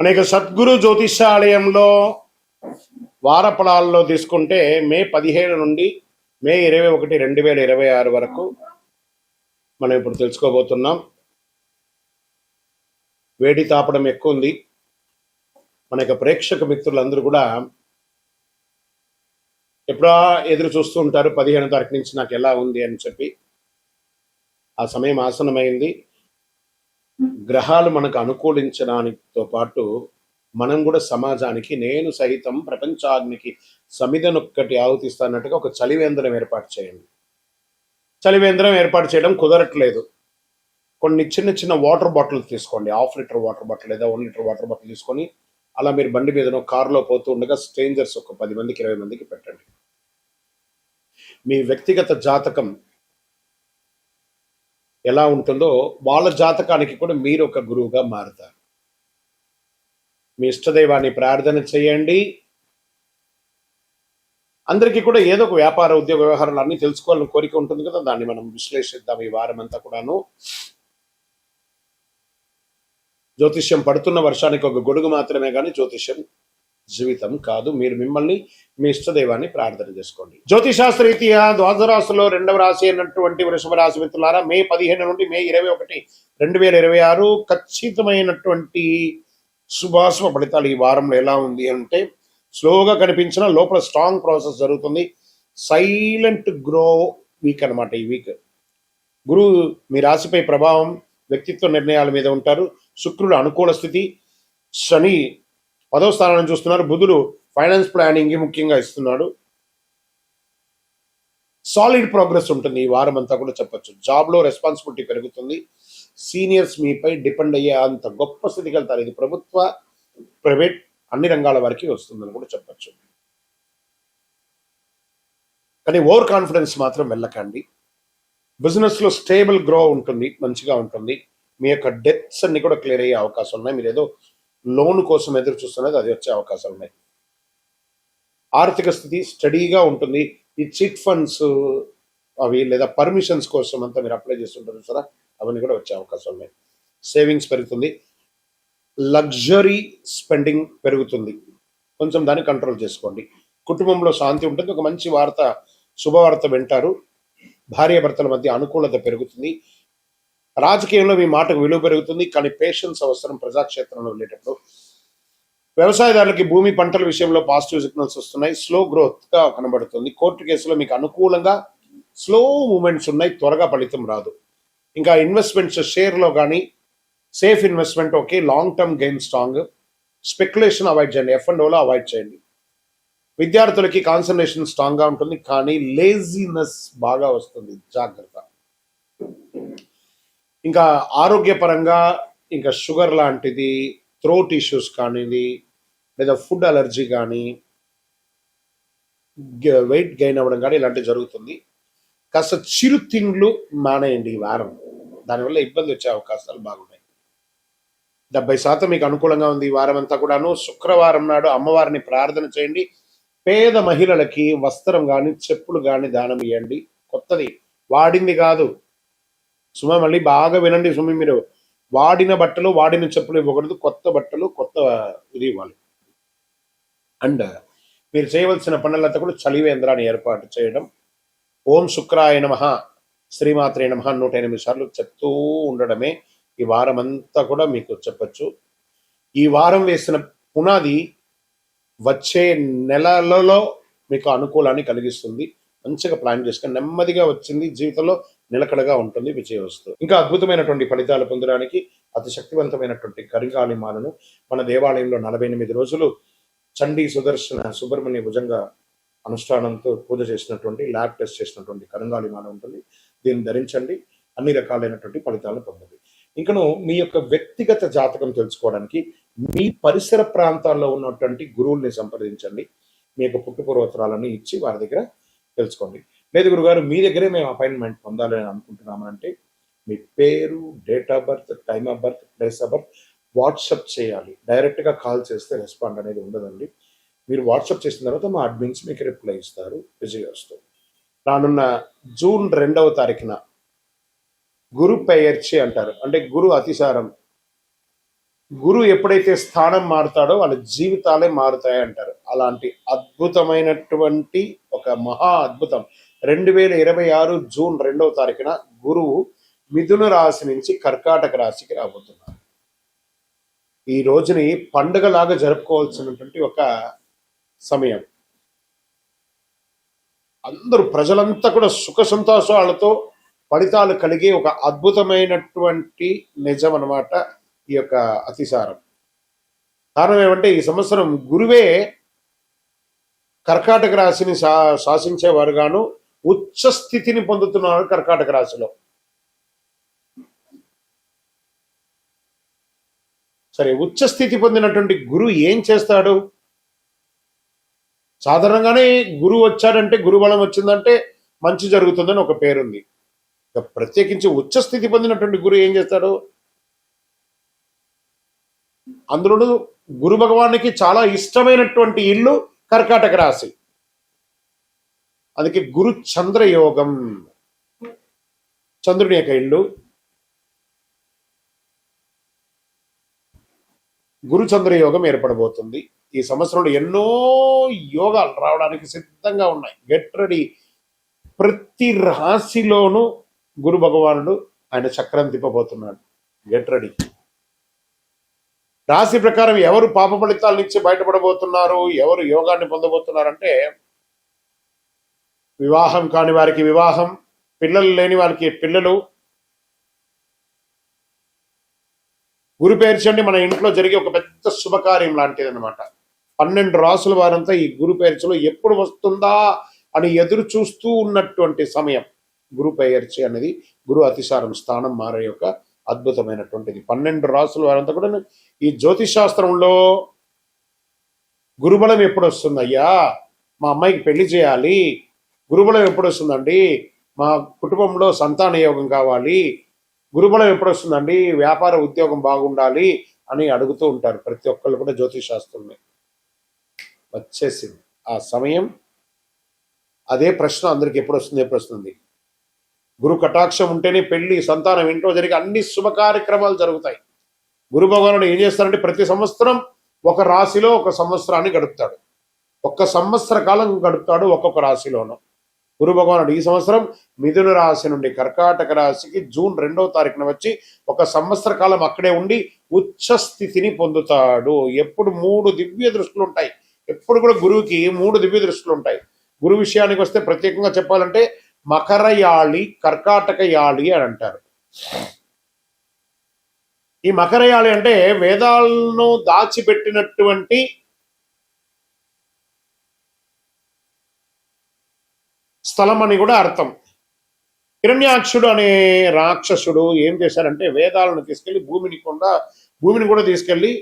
అనేక సద్గురు జ్యోతిషాలయంలో వారఫలాల్లో తీసుకుంటే మే 17 నుండి మే 21, 2026 వరకు మనం ఇప్పుడు తెలుసుకోబోతున్నాం. వేడి తాపడం ఎక్కువ ఉంది. మన యొక్క ప్రేక్షక మిత్రులందరూ కూడా ఎప్పుడా ఎదురు చూస్తూ ఉంటారు 15వ తారీఖు నుంచి నాకు ఎలా ఉంది అని చెప్పి. ఆ సమయం ఆసనమైంది. గ్రహాలు మనకు అనుకూలించడానితో పాటు మనం కూడా సమాజానికి నేను సహితం ప్రపంచానికి సమిధనొక్కటి ఆహుతిస్తానట్టుగా ఒక చలివేంద్రం ఏర్పాటు చేయండి. చలివేంద్రం ఏర్పాటు చేయడం కుదరట్లేదు. కొన్ని చిన్న చిన్న వాటర్ బాటిల్ తీసుకోండి. 1/2 లీటర్ వాటర్ బాటిల్ లేదా 1 లీటర్ వాటర్ బాటిల్ తీసుకొని అలా మీరు బండి మీదనో కారులో పోతూ ఉండగా స్ట్రేంజర్స్ ఒక 10 మందికి 20 మందికి పెట్టండి. మీ వ్యక్తిగత జాతకం ఎలా ఉంటుందో వాళ్ళ జాతకానికి కూడా మీరు ఒక గురువుగా మారుతారు. మీ ఇష్టదైవాన్ని ప్రార్థన చేయండి. అందరికీ కూడా ఏదో ఒక వ్యాపార ఉద్యోగ వ్యవహారాలు అన్ని తెలుసుకోవాలని కోరిక ఉంటుంది కదా, దాన్ని మనం విశ్లేషిద్దాం ఈ వారం అంతా కూడాను. జ్యోతిష్యం పడుతున్న వర్షానికి ఒక గొడుగు మాత్రమే కానీ జ్యోతిష్యం జీవితం కాదు. మీరు మిమ్మల్ని మీ ఇష్టదైవాన్ని ప్రార్థన చేసుకోండి. జ్యోతిశాస్త్రరీత్యా ద్వాదశ రాశిలో 2వ రాశి అయినటువంటి వృషభ రాశి మిత్రులారా, మే 15 నుండి మే 21, 2026 ఖచ్చితమైనటువంటి శుభాశుభ ఫలితాలు ఈ వారంలో ఎలా ఉంది అంటే, స్లోగా కనిపించిన లోపల స్ట్రాంగ్ ప్రాసెస్ జరుగుతుంది. సైలెంట్ గ్రో వీక్ అనమాట ఈ వీక్. గురువు మీ రాశిపై ప్రభావం వ్యక్తిత్వ నిర్ణయాల మీద ఉంటారు. శుక్రుడు అనుకూల స్థితి, శని 10వ స్థానాన్ని చూస్తున్నారు. బుధుడు ఫైనాన్స్ ప్లానింగ్ ముఖ్యంగా ఇస్తున్నాడు. సాలిడ్ ప్రోగ్రెస్ ఉంటుంది ఈ వారం అంతా కూడా చెప్పొచ్చు. జాబ్లో రెస్పాన్సిబిలిటీ పెరుగుతుంది. సీనియర్స్ మీపై డిపెండ్ అయ్యే అంత గొప్ప స్థితికి వెళ్తారు. ఇది ప్రభుత్వ, ప్రైవేట్ అన్ని రంగాల వరకు వస్తుందని కూడా చెప్పచ్చు. కానీ ఓవర్ కాన్ఫిడెన్స్ మాత్రం వెళ్ళకండి. బిజినెస్లో స్టేబుల్ గ్రో ఉంటుంది, మంచిగా ఉంటుంది. మీ యొక్క డెట్స్ అన్ని కూడా క్లియర్ అయ్యే అవకాశం ఉన్నాయి. మీరు ఏదో లోన్ కోసం ఎదురు చూస్తున్నది, అది వచ్చే అవకాశాలు ఉన్నాయి. ఆర్థిక స్థితి స్టడీగా ఉంటుంది. ఈ చిట్ ఫండ్స్ అవి లేదా పర్మిషన్స్ కోసం అంతా మీరు అప్లై చేస్తుంటారు సరే, అవన్నీ కూడా వచ్చే అవకాశాలు ఉన్నాయి. సేవింగ్స్ పెరుగుతుంది. లగ్జరీ స్పెండింగ్ పెరుగుతుంది. కొంచెం దాన్ని కంట్రోల్ చేసుకోండి. కుటుంబంలో శాంతి ఉంటుంది. ఒక మంచి వార్త, శుభవార్త వింటారు. భార్యాభర్తల మధ్య అనుకూలత పెరుగుతుంది. రాజకీయంలో మీ మాటకు విలువ పెరుగుతుంది. కానీ పేషెన్స్ అవసరం ప్రజాక్షేత్రంలో వెళ్ళేటప్పుడు. వ్యవసాయదారులకి భూమి పంటల విషయంలో పాజిటివ్ సిగ్నల్స్ వస్తున్నాయి. స్లో గ్రోత్ గా కనబడుతుంది. కోర్టు కేసులో మీకు అనుకూలంగా స్లో మూమెంట్స్ ఉన్నాయి. త్వరగా ఫలితం రాదు. ఇంకా ఇన్వెస్ట్మెంట్స్ షేర్లో కానీ safe investment okay. Long term gain strong. Speculation avoid చేయండి. F&Oలో అవాయిడ్ చేయండి. విద్యార్థులకి కాన్సన్ట్రేషన్ స్ట్రాంగ్ గా ఉంటుంది. కానీ లేజీనెస్ బాగా వస్తుంది, జాగ్రత్త. ఇంకా ఆరోగ్యపరంగా ఇంకా షుగర్ లాంటిది, థ్రోట్ ఇష్యూస్ కానిది, లేదా ఫుడ్ అలర్జీ కానీ, వెయిట్ గెయిన్ అవ్వడం కానీ ఇలాంటివి జరుగుతుంది. కాస్త చిరు తిండ్లు మానేయండి ఈ వారం. దానివల్ల ఇబ్బంది వచ్చే అవకాశాలు బాగున్నాయి. 70% మీకు అనుకూలంగా ఉంది ఈ వారం అంతా కూడాను. శుక్రవారం నాడు అమ్మవారిని ప్రార్థన చేయండి. పేద మహిళలకి వస్త్రం కానీ చెప్పులు కానీ దానం ఇవ్వండి. కొత్తది, వాడింది కాదు సుమ. మళ్ళీ బాగా వినండి సుమి, మీరు వాడిన బట్టలు వాడిన చెప్పులు ఇవ్వకూడదు. కొత్త బట్టలు కొత్త ఇది ఇవ్వాలి. అండ్ మీరు చేయవలసిన పనులంతా కూడా చలివేంద్రాన్ని ఏర్పాటు చేయడం. ఓం శుక్రాయ నమః, శ్రీమాత్రే నమః 108 సార్లు చెప్తూ ఉండడమే ఈ వారం అంతా కూడా మీకు చెప్పచ్చు. ఈ వారం వేసిన పునాది వచ్చే నెలలలో మీకు అనుకూలాన్ని కలిగిస్తుంది. మంచిగా ప్లాన్ చేసుకొని నెమ్మదిగా వచ్చింది జీవితంలో నిలకడగా ఉంటుంది విజయవస్తు. ఇంకా అద్భుతమైనటువంటి ఫలితాలు పొందడానికి అతి శక్తివంతమైనటువంటి కరికాళిమాలను మన దేవాలయంలో 48 రోజులు చండీ సుదర్శన సుబ్రహ్మణ్య భుజంగ అనుష్ఠానంతో పూజ చేసినటువంటి, ల్యాబ్ టెస్ట్ చేసినటువంటి కరంగాళిమాల ఉంటుంది. దీన్ని ధరించండి. అన్ని రకాలైనటువంటి ఫలితాలను పొందండి. ఇంకను మీ యొక్క వ్యక్తిగత జాతకం తెలుసుకోవడానికి మీ పరిసర ప్రాంతాల్లో ఉన్నటువంటి గురువుల్ని సంప్రదించండి. మీ యొక్క పుట్టుపూర్వోత్తరాలను ఇచ్చి వారి దగ్గర తెలుసుకోండి. లేదు గురుగారు మీ దగ్గరే మేము అపాయింట్మెంట్ పొందాలి అని అనుకుంటున్నామనంటే మీ పేరు, date of birth, time of birth, place of birth WhatsApp చేయాలి. డైరెక్ట్గా కాల్ చేస్తే రెస్పాండ్ అనేది ఉండదండి. మీరు వాట్సప్ చేసిన తర్వాత మా అడ్మిన్స్ మీకు రిప్లై ఇస్తారు. విజయవస్తు. రానున్న జూన్ 2వ తారీఖున గురు పెయర్చి అంటారు, అంటే గురు అతిసారం గురువు ఎప్పుడైతే స్థానం మారుతాడో వాళ్ళ జీవితాలే మారుతాయి అంటారు. అలాంటి అద్భుతమైనటువంటి ఒక మహా అద్భుతం 2026 జూన్ 2వ తారీఖున గురువు మిథున రాశి నుంచి కర్కాటక రాశికి రాబోతున్నారు. ఈ రోజుని పండుగలాగా జరుపుకోవాల్సినటువంటి ఒక సమయం. అందరూ ప్రజలంతా కూడా సుఖ సంతోషాలతో ఫలితాలు కలిగే ఒక అద్భుతమైనటువంటి నిజం అన్నమాట ఈ యొక్క అతిసారం. కారణం ఏమంటే ఈ సంవత్సరం గురువే కర్కాటక రాశిని శాసించేవారుగాను ఉచ్చ స్థితిని పొందుతున్నారు కర్కాటక రాశిలో. సరే, ఉచ్చ స్థితి పొందినటువంటి గురువు ఏం చేస్తాడు? సాధారణంగానే గురువు వచ్చాడంటే, గురుబలం వచ్చిందంటే మంచి జరుగుతుందని ఒక పేరుంది. ఇక ప్రత్యేకించి ఉచ్చ స్థితి పొందినటువంటి గురువు ఏం చేస్తాడు? అందులో గురు భగవానికి చాలా ఇష్టమైనటువంటి ఇల్లు కర్కాటక రాశి. అందుకే గురు చంద్ర యోగం, చంద్రుని యొక్క ఇల్లు. గురు చంద్ర యోగం ఏర్పడబోతుంది. ఈ సంవత్సరంలో ఎన్నో యోగాలు రావడానికి సిద్ధంగా ఉన్నాయి. Get ready. ప్రతి రాశిలోనూ గురు భగవానుడు ఆయన చక్రం తిప్పబోతున్నాడు. Get ready. రాశి ప్రకారం ఎవరు పాప ఫలితాల నుంచి బయటపడబోతున్నారు, ఎవరు యోగాన్ని పొందబోతున్నారంటే, వివాహం కాని వారికి వివాహం, పిల్లలు లేని వారికి పిల్లలు. గురు పేర్చండి మన ఇంట్లో జరిగే ఒక పెద్ద శుభకార్యం లాంటిది అనమాట. 12 రాసుల వారంతా ఈ గురు పేర్చలో ఎప్పుడు వస్తుందా అని ఎదురు చూస్తూ ఉన్నటువంటి సమయం. గురు పేర్చి అనేది గురు అతిసారం స్థానం మారే యొక్క అద్భుతమైనటువంటిది. 12 రాసుల వారంతా కూడా ఈ జ్యోతిష్ శాస్త్రంలో గురుబలం ఎప్పుడు వస్తుందయ్యా, మా అమ్మాయికి పెళ్లి చేయాలి, గురుబలం ఎప్పుడు వస్తుందండి, మా కుటుంబంలో సంతాన యోగం కావాలి, గురుబలం ఎప్పుడు వస్తుందండి, వ్యాపార ఉద్యోగం బాగుండాలి అని అడుగుతూ ఉంటారు ప్రతి ఒక్కళ్ళు కూడా. జ్యోతిష్ శాస్త్రంలో వచ్చేసింది ఆ సమయం. అదే ప్రశ్న అందరికి ఎప్పుడు వస్తుంది. గురు కటాక్షం ఉంటేనే పెళ్లి, సంతానం, ఇంట్లో జరిగే అన్ని శుభ కార్యక్రమాలు జరుగుతాయి. గురు భగవానుడు ఏం చేస్తారంటే ప్రతి సంవత్సరం ఒక రాశిలో ఒక సంవత్సరాన్ని గడుపుతాడు. 1 సంవత్సర కాలం గడుపుతాడు ఒక్కొక్క రాశిలోనూ. గురు భగవానుడు ఈ సంవత్సరం మిథున రాశి నుండి కర్కాటక రాశికి జూన్ 2వ తారీఖున వచ్చి 1 సంవత్సర కాలం అక్కడే ఉండి ఉచ్చ స్థితిని పొందుతాడు. ఎప్పుడు 3 దివ్య దృష్టిలు ఉంటాయి. ఎప్పుడు కూడా గురువుకి 3 దివ్య దృష్టిలు ఉంటాయి. గురు విషయానికి వస్తే ప్రత్యేకంగా చెప్పాలంటే మకర యాళి, కర్కాటక యాళి అని అంటారు. ఈ మకర యాళి అంటే వేదాలను దాచిపెట్టినటువంటి స్థలం అని కూడా అర్థం. హిరణ్యాక్షుడు అనే రాక్షసుడు ఏం చేశారంటే వేదాలను తీసుకెళ్లి భూమిని కూడా తీసుకెళ్లి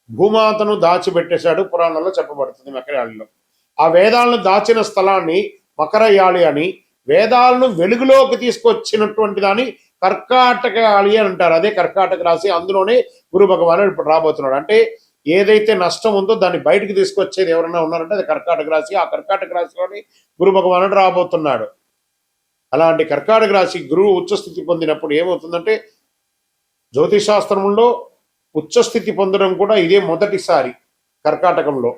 భూమాతను దాచిపెట్టేశాడు. పురాణంలో చెప్పబడుతుంది మకరయాళిలో. ఆ వేదాలను దాచిన స్థలాన్ని మకరయాళి అని, వేదాలను వెలుగులోకి తీసుకొచ్చినటువంటి దాన్ని కర్కాటక యాళి అని అంటారు. అదే కర్కాటక రాశి. అందులోనే గురు భగవానుడు ఇప్పుడు రాబోతున్నాడు. అంటే ఏదైతే నష్టం ఉందో దాన్ని బయటకు తీసుకొచ్చేది ఎవరైనా ఉన్నారంటే అది కర్కాటక రాశి. ఆ కర్కాటక రాశిలోని గురు భగవానుడు రాబోతున్నాడు. అలాంటి కర్కాటక రాశి గురువు ఉచ్చస్థితి పొందినప్పుడు ఏమవుతుందంటే, జ్యోతిషాస్త్రంలో ఉచ్చస్థితి పొందడం కూడా ఇదే మొదటిసారి కర్కాటకంలో.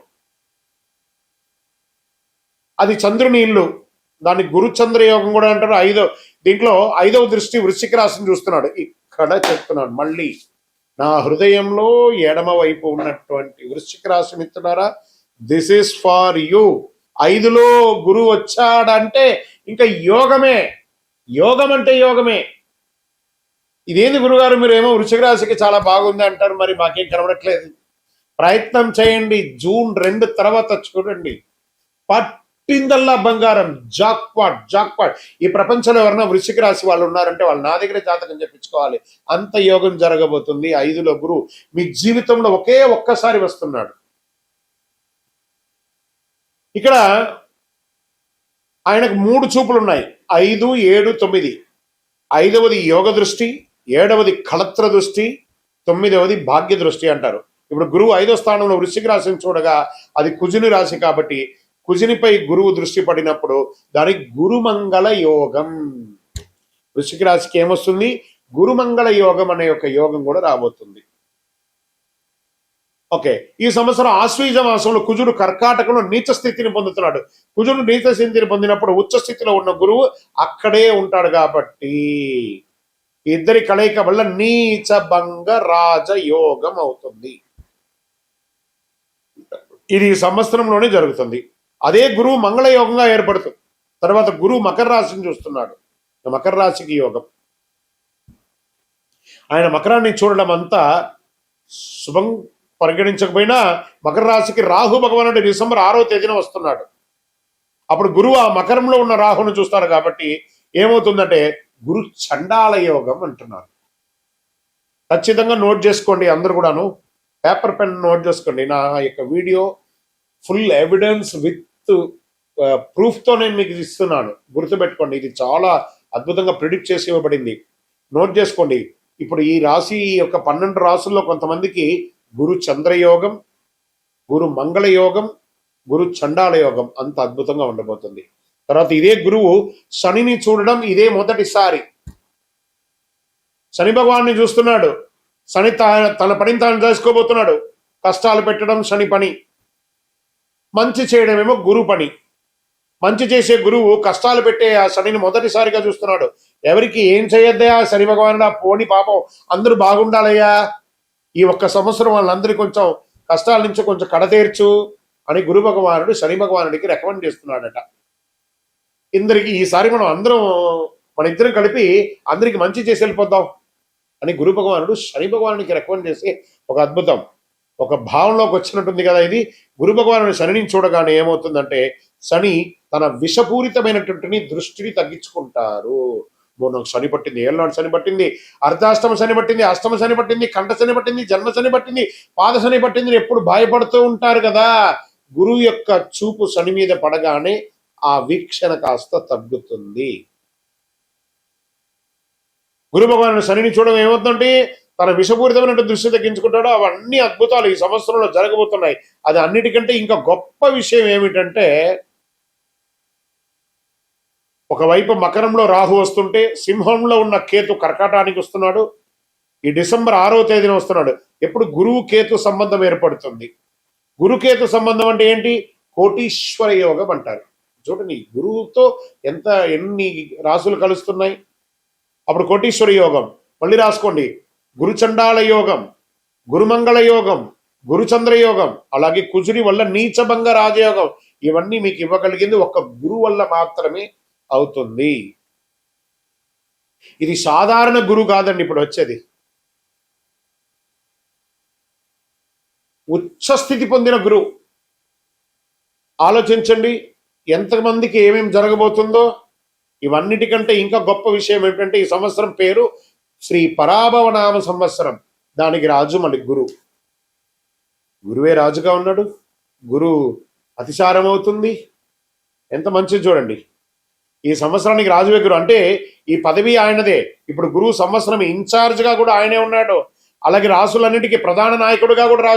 అది చంద్రుని ఇల్లు. దాన్ని గురుచంద్ర యోగం కూడా అంటారు. దీంట్లో 5వ దృష్టి వృశ్చిక రాశిని చూస్తున్నాడు. ఇక్కడ చెప్తున్నాడు మళ్ళీ, నా హృదయంలో ఎడమ వైపు ఉన్నటువంటి వృశ్చిక రాశి మిత్రులారా, దిస్ ఈస్ ఫార్ యూ. 5లో గురువు వచ్చాడంటే ఇంకా యోగమే. యోగం అంటే యోగమే. ఇదేంది గురుగారు మీరేమో వృశ్చిక రాశికి చాలా బాగుంది అంటారు, మరి మాకేం కనబడట్లేదు. ప్రయత్నం చేయండి. జూన్ 2 తర్వాత చూడండి, పట్టిందల్లా బంగారం. జాక్పాట్. ఈ ప్రపంచంలో ఎవరైనా వృశ్చిక రాశి వాళ్ళు ఉన్నారంటే వాళ్ళు నా దగ్గర జాతకం చెప్పించుకోవాలి. అంత యోగం జరగబోతుంది. 5లో గురువు మీ జీవితంలో ఒక్కసారి వస్తున్నాడు. ఇక్కడ ఆయనకు 3 చూపులు ఉన్నాయి. 5, 7, 9. 5వది యోగ దృష్టి, 7వది కళత్ర దృష్టి, 9వది భాగ్య దృష్టి అంటారు. ఇప్పుడు గురువు 5వ స్థానంలో వృశ్చిక రాశిని చూడగా అది కుజుని రాశి కాబట్టి కుజునిపై గురువు దృష్టి పడినప్పుడు దానికి గురుమంగళ యోగం. వృశ్చిక రాశికి ఏమొస్తుంది? గురుమంగళ యోగం అనే ఒక యోగం కూడా రాబోతుంది. ఓకే, ఈ సంవత్సరం ఆశ్వీజ మాసంలో కుజుడు కర్కాటకంలో నీచ స్థితిని పొందుతున్నాడు. కుజుడు నీచ స్థితిని పొందినప్పుడు ఉచ్చ స్థితిలో ఉన్న గురువు అక్కడే ఉంటాడు కాబట్టి ఇద్దరి కలయిక వల్ల నీచ భంగ రాజయోగం అవుతుంది. ఇది ఈ సంవత్సరంలోనే జరుగుతుంది. అదే గురువు మంగళయోగంగా ఏర్పడుతుంది. తర్వాత గురువు మకర రాశిని చూస్తున్నాడు. మకర రాశికి యోగం. ఆయన మకరాన్ని చూడడం అంతా శుభం పరిగణించకపోయినా మకర రాశికి రాహు భగవానుడు డిసెంబర్ 6వ తేదీన వస్తున్నాడు. అప్పుడు గురువు ఆ మకరంలో ఉన్న రాహును చూస్తాడు కాబట్టి ఏమవుతుందంటే గురు చండాల యోగం అంటున్నారు. ఖచ్చితంగా నోట్ చేసుకోండి అందరు కూడాను, పేపర్ పెన్ నోట్ చేసుకోండి. నా యొక్క వీడియో ఫుల్ ఎవిడెన్స్ విత్ ప్రూఫ్తో నేను మీకు ఇస్తున్నాను, గుర్తుపెట్టుకోండి. ఇది చాలా అద్భుతంగా ప్రిడిక్ట్ చేసి ఇవ్వబడింది. నోట్ చేసుకోండి. ఇప్పుడు ఈ రాశి యొక్క 12 రాసుల్లో కొంతమందికి గురు చంద్రయోగం, గురు మంగళ యోగం, గురు చండాల యోగం అంత అద్భుతంగా ఉండబోతుంది. తర్వాత ఇదే గురువు శనిని చూడడం ఇదే మొదటిసారి. శని భగవాన్ని చూస్తున్నాడు. శని తన పనిని తాను చేసుకోబోతున్నాడు. కష్టాలు పెట్టడం శని పని, మంచి చేయడమేమో గురు పని. మంచి చేసే గురువు కష్టాలు పెట్టే ఆ శనిని మొదటిసారిగా చూస్తున్నాడు. ఎవరికి ఏం చేయొద్దయా శని భగవానుడు, పోని పాపం అందరూ బాగుండాలయ్యా, ఈ ఒక్క సంవత్సరం వాళ్ళందరికీ కొంచెం కష్టాల నుంచి కొంచెం కడతీర్చు అని గురు భగవానుడు శని భగవానుడికి రికమెండ్ చేస్తున్నాడట. ఇందరికి ఈసారి మన ఇద్దరం కలిపి అందరికి మంచి చేసి వెళ్ళిపోద్దాం అని గురు భగవానుడు శని భగవానుడికి రికమెండ్ చేసి ఒక అద్భుతం, ఒక భావంలోకి వచ్చినట్టుంది కదా ఇది. గురు భగవానుడు శనిని చూడగానే ఏమవుతుందంటే శని తన విషపూరితమైనటువంటి దృష్టిని తగ్గించుకుంటారు. నాకు శని పట్టింది, ఏళ్ళనాడు శని పట్టింది, అర్ధాష్టమ శని పట్టింది, అష్టమ శని పట్టింది, కంఠ శని పట్టింది, జన్మ శని పట్టింది, పాద శని పట్టింది ఎప్పుడు భయపడుతూ ఉంటారు కదా. గురువు యొక్క చూపు శని మీద పడగానే ఆ వీక్షణ కాస్త తగ్గుతుంది. గురు భగవానుడు శనిని చూడడం ఏమవుతుందంటే తన విషపూరితమైన దృష్టి తగ్గించుకుంటాడో అవన్నీ అద్భుతాలు ఈ సంవత్సరంలో జరగబోతున్నాయి. అది అన్నిటికంటే ఇంకా గొప్ప విషయం ఏమిటంటే ఒకవైపు మకరంలో రాహు వస్తుంటే సింహంలో ఉన్న కేతు కర్కాటానికి వస్తున్నాడు. ఈ డిసెంబర్ 6వ తేదీన వస్తున్నాడు. ఎప్పుడు గురువు కేతు సంబంధం ఏర్పడుతుంది. గురుకేతు సంబంధం అంటే ఏంటి? కోటీశ్వర యోగం అంటారు. చూడండి గురువుతో ఎన్ని రాసులు కలుస్తున్నాయి. అప్పుడు కోటీశ్వర యోగం. మళ్ళీ రాసుకోండి, గురుచండాల యోగం, గురుమంగళ యోగం, గురుచంద్ర యోగం, అలాగే కుజుని వల్ల నీచభంగ రాజయోగం. ఇవన్నీ మీకు ఇవ్వగలిగింది ఒక్క గురువు వల్ల మాత్రమే అవుతుంది. ఇది సాధారణ గురువు కాదండి ఇప్పుడు వచ్చేది. ఉచ్చస్థితి పొందిన గురువు. ఆలోచించండి ఎంతమందికి ఏమేమి జరగబోతుందో. ఇవన్నిటికంటే ఇంకా గొప్ప విషయం ఏంటంటే ఈ సంవత్సరం పేరు శ్రీ పరాభవనామ సంవత్సరం. దానికి రాజు మళ్ళీ గురువు. గురువే రాజుగా ఉన్నాడు. గురువు అతిసారం అవుతుంది. ఎంత మంచిది చూడండి. ఈ సంవత్సరానికి రాజువే గురువు అంటే ఈ పదవి ఆయనదే. ఇప్పుడు గురువు సంవత్సరం ఇన్ఛార్జ్గా కూడా ఆయనే ఉన్నాడు. అలాగే రాసులన్నిటికీ ప్రధాన నాయకుడిగా కూడా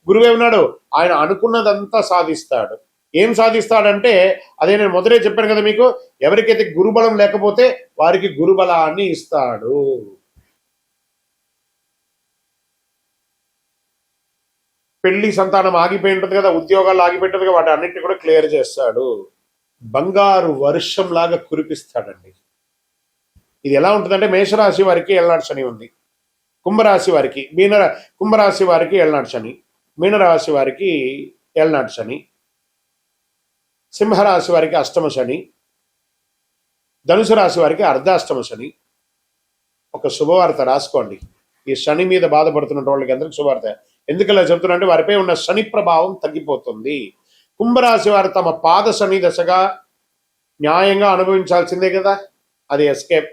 గురువే ఉన్నాడు. ఆయన అనుకున్నదంతా సాధిస్తాడు. ఏం సాధిస్తాడంటే అదే నేను మొదలే చెప్పాను కదా మీకు, ఎవరికైతే గురుబలం లేకపోతే వారికి గురుబలాన్ని ఇస్తాడు. పెళ్లి సంతానం ఆగిపోయి ఉంటుంది కదా, ఉద్యోగాలు ఆగిపోయి ఉంటుంది కదా, వాటి అన్నింటినీ కూడా క్లియర్ చేస్తాడు. బంగారు వర్షం లాగా కురిపిస్తాడండి. ఇది ఎలా ఉంటుందంటే మేషరాశి వారికి ఏళ్ళనాటి శని ఉంది, కుంభరాశి వారికి కుంభరాశి వారికి ఏళ్ళనాటి శని, మీనరాశి వారికి ఏళ్ళనాటి శని, సింహరాశి వారికి అష్టమ శని, ధనుసు రాశి వారికి అర్ధాష్టమ శని. ఒక శుభవార్త రాసుకోండి. ఈ శని మీద బాధపడుతున్న వాళ్ళకి అందరికి శుభవార్త. ఎందుకలా చెప్తున్నా అంటే వారిపై ఉన్న శని ప్రభావం తగ్గిపోతుంది. కుంభరాశి వారు తమ పాద శని దశగా న్యాయంగా అనుభవించాల్సిందే కదా, అది ఎస్కేప్.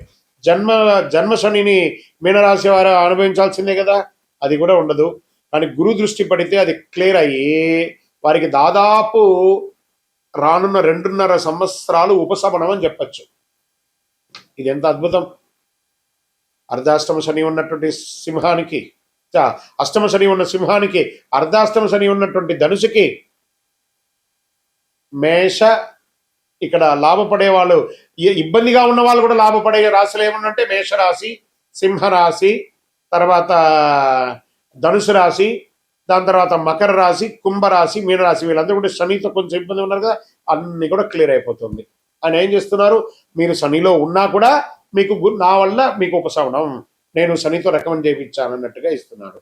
జన్మ శనిని మీనరాశి వారు అనుభవించాల్సిందే కదా, అది కూడా ఉండదు. కానీ గురు దృష్టి పడితే అది క్లియర్ అయ్యి వారికి దాదాపు రానున్న 2.5 సంవత్సరాలు ఉపశమనం అని చెప్పచ్చు. ఇది ఎంత అద్భుతం. అర్ధాష్టమ శని ఉన్నటువంటి సింహానికి, అష్టమ శని ఉన్న సింహానికి, అర్ధాష్టమ శని ఉన్నటువంటి ధనుసుకి, మేష ఇక్కడ లాభపడే వాళ్ళు, ఇబ్బందిగా ఉన్న వాళ్ళు కూడా లాభపడే రాశులు ఏమన్నంటే మేషరాశి, సింహరాశి, తర్వాత ధనుసు రాశి, దాని తర్వాత మకర రాశి, కుంభరాశి, మీనరాశి వీళ్ళందరూ కూడా శనితో కొంచెం ఇబ్బంది ఉన్నారు కదా, అన్ని కూడా క్లియర్ అయిపోతుంది. ఆయన ఏం చేస్తున్నారు, మీరు శనిలో ఉన్నా కూడా మీకు నా వల్ల మీకు ఉపశమనం, నేను శనితో రికమెండ్ చేయించాను అన్నట్టుగా ఇస్తున్నాడు.